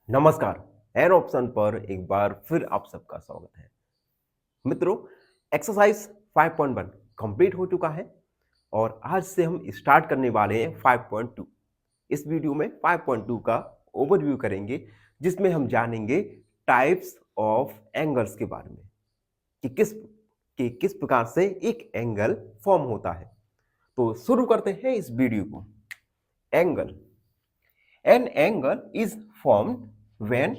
नमस्कार। An option पर एक बार फिर आप सबका स्वागत है। मित्रों, एक्सरसाइज 5.1 कंप्लीट हो चुका है और आज से हम स्टार्ट करने वाले हैं 5.2। इस वीडियो में 5.2 का ओवरव्यू करेंगे, जिसमें हम जानेंगे टाइप्स ऑफ एंगल्स के बारे में कि किस प्रकार से एक एंगल फॉर्म होता है। तो शुरू करते हैं इस वीडियो को। Angle. An angle is formed when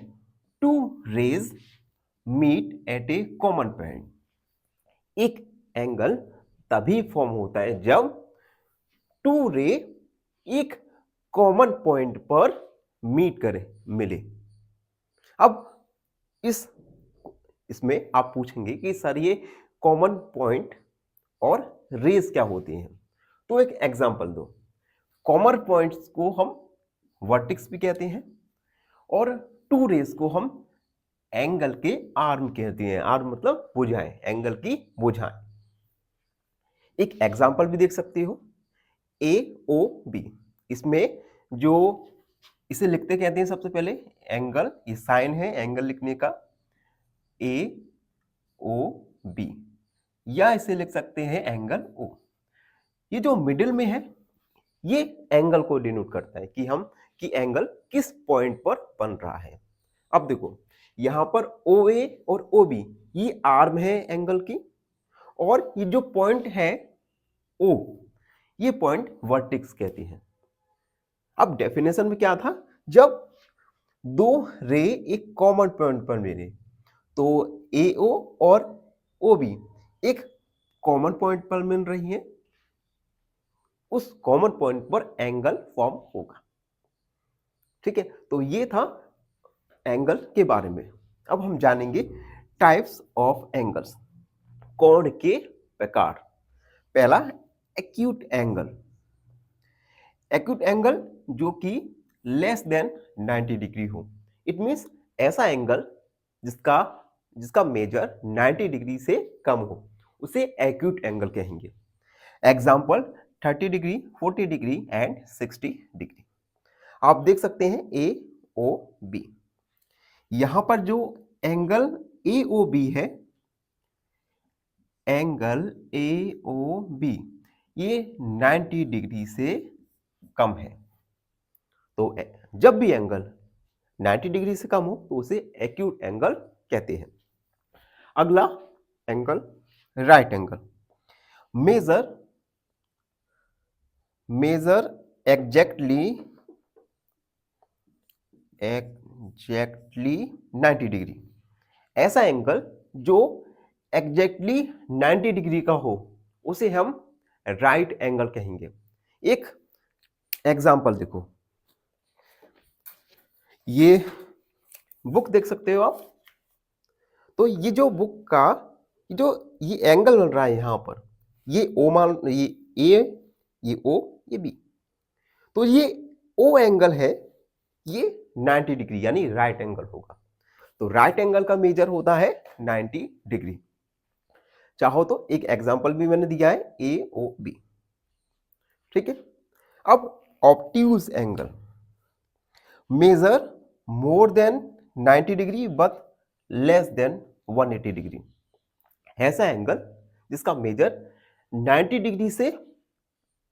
two rays meet at a common point. एक एंगल तभी फॉर्म होता है जब टू रे एक कॉमन पॉइंट पर मीट करे, मिले। अब इस इसमें आप पूछेंगे कि सर ये कॉमन पॉइंट और रेस क्या होती हैं। तो एक एग्जांपल दो। कॉमन पॉइंट्स को हम वर्टिक्स भी कहते हैं और टू रेस को हम एंगल के आर्म कहते हैं। आर्म मतलब भुजाएं, एंगल की भुजाएं। एक एग्जांपल भी देख सकते हो, ए ओ बी। इसमें जो इसे लिखते कहते हैं, सबसे पहले एंगल, ये साइन है एंगल लिखने का, ए ओ बी, या इसे लिख सकते हैं एंगल ओ। ये जो मिडिल में है ये एंगल को डिनोट करता है कि एंगल किस पॉइंट पर बन रहा है। अब देखो, यहां पर ओ ए और ओ बी ये आर्म है एंगल की, और ये जो पॉइंट है ओ, ये पॉइंट वर्टेक्स कहती है। अब डेफिनेशन में क्या था, जब दो रे एक कॉमन पॉइंट पर मिले तो ए ओ और ओ बी एक कॉमन पॉइंट पर मिल रही है, उस कॉमन पॉइंट पर एंगल फॉर्म होगा। ठीक है, तो ये था एंगल के बारे में। अब हम जानेंगे टाइप्स ऑफ एंगल्स, कोण के प्रकार। पहला, एक्यूट एंगल। एक्यूट एंगल जो कि लेस देन 90 डिग्री हो। इट मींस ऐसा एंगल जिसका जिसका मेजर 90 डिग्री से कम हो, उसे एक्यूट एंगल कहेंगे। Example 30 degree, 40 degree and 60 degree. आप देख सकते हैं ए ओ बी। यहां पर जो एंगल ए ओ बी है, एंगल ए ओ बी, ये 90 डिग्री से कम है। तो जब भी एंगल 90 डिग्री से कम हो तो उसे एक्यूट एंगल कहते हैं। अगला angle, right angle. Measure measure exactly 90 degree. ऐसा एंगल जो एग्जैक्टली 90 डिग्री का हो उसे हम राइट एंगल कहेंगे। एक एग्जांपल देखो, ये बुक देख सकते हो आप। तो ये जो बुक का जो ये एंगल बन रहा है यहां पर, ये ओ मान, ये ए, ये ओ, ये बी। तो ये ओ एंगल है, ये 90 डिग्री यानी राइट एंगल होगा। तो राइट एंगल का मेजर होता है 90 डिग्री। चाहो तो एक एग्जांपल भी मैंने दिया है, ए ओ बी। ठीक है, अब obtuse angle. Measure more than 90 degree but less than 180 degree. ऐसा एंगल जिसका मेजर 90 डिग्री से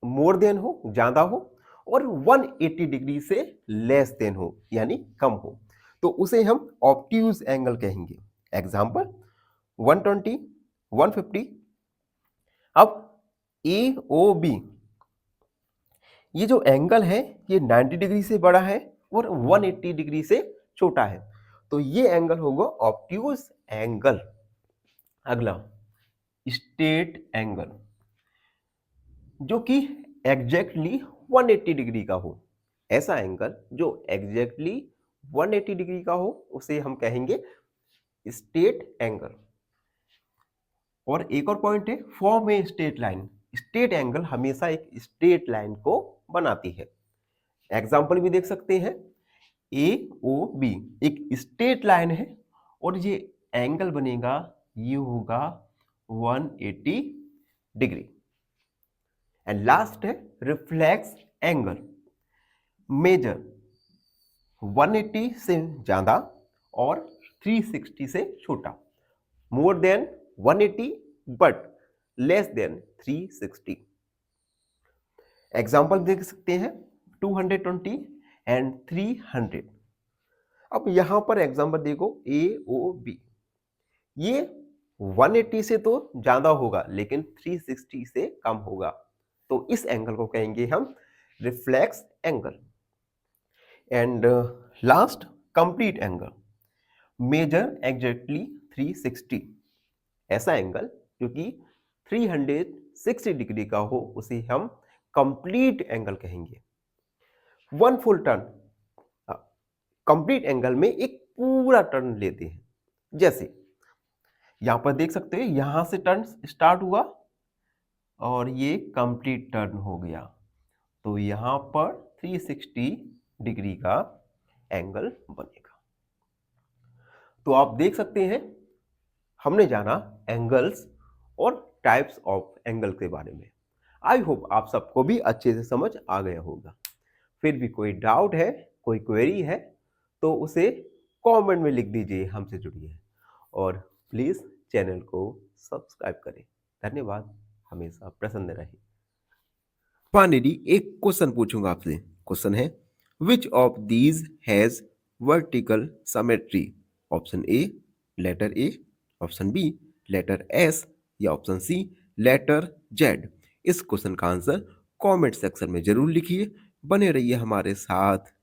मोर देन हो, ज्यादा हो, और 180 डिग्री से लेस देन हो यानी कम हो, तो उसे हम ऑब्ट्यूज एंगल कहेंगे। एग्जांपल 120, 150। अब ए ओ बी, ये जो एंगल है ये 90 डिग्री से बड़ा है और 180 डिग्री से छोटा है, तो ये एंगल होगा ऑब्ट्यूज एंगल। अगला, स्ट्रेट एंगल, जो कि एग्जैक्टली 180 डिग्री का हो। ऐसा एंगल जो एग्जैक्टली 180 डिग्री का हो उसे हम कहेंगे स्ट्रेट एंगल। और एक और पॉइंट है, form a straight line. Straight angle हमेशा एक स्ट्रेट लाइन को बनाती है। एग्जांपल भी देख सकते हैं, ए ओ बी एक स्ट्रेट लाइन है और ये एंगल बनेगा, ये होगा 180 डिग्री। एंड लास्ट है रिफ्लेक्स एंगल। मेजर 180 से ज़्यादा और 360 से छोटा। More than 180 but less then 360। Example देख सकते हैं 220 एंड 300। अब यहां पर एग्जाम्पल देखो ए ओ बी, ये 180 से तो ज्यादा होगा लेकिन 360 से कम होगा, तो इस एंगल को कहेंगे हम reflex angle. And last complete angle, measure exactly 360। ऐसा एंगल जो कि 360 डिग्री का हो उसे हम कंप्लीट एंगल कहेंगे। One full turn, complete angle में एक पूरा टर्न लेते हैं। जैसे यहां पर देख सकते हैं, यहां से टर्न स्टार्ट हुआ और ये कंप्लीट टर्न हो गया, तो यहां पर 360 डिग्री का एंगल बनेगा। तो आप देख सकते हैं हमने जाना एंगल्स और टाइप्स ऑफ एंगल के बारे में। आई होप आप सबको भी अच्छे से समझ आ गया होगा। फिर भी कोई डाउट है, कोई क्वेरी है तो उसे कमेंट में लिख दीजिए, हमसे जुड़िए और प्लीज़ चैनल को सब्सक्राइब करें। धन्यवाद, हमेशा प्रसन्न रहें। पानिडी, एक क्वेश्चन पूछूंगा आपसे। क्वेश्चन है which of these has vertical symmetry? Option A letter A, option B letter S या ऑप्शन सी लेटर जेड। इस क्वेश्चन का आंसर कमेंट सेक्शन में जरूर लिखिए। बने रहिए हमारे साथ।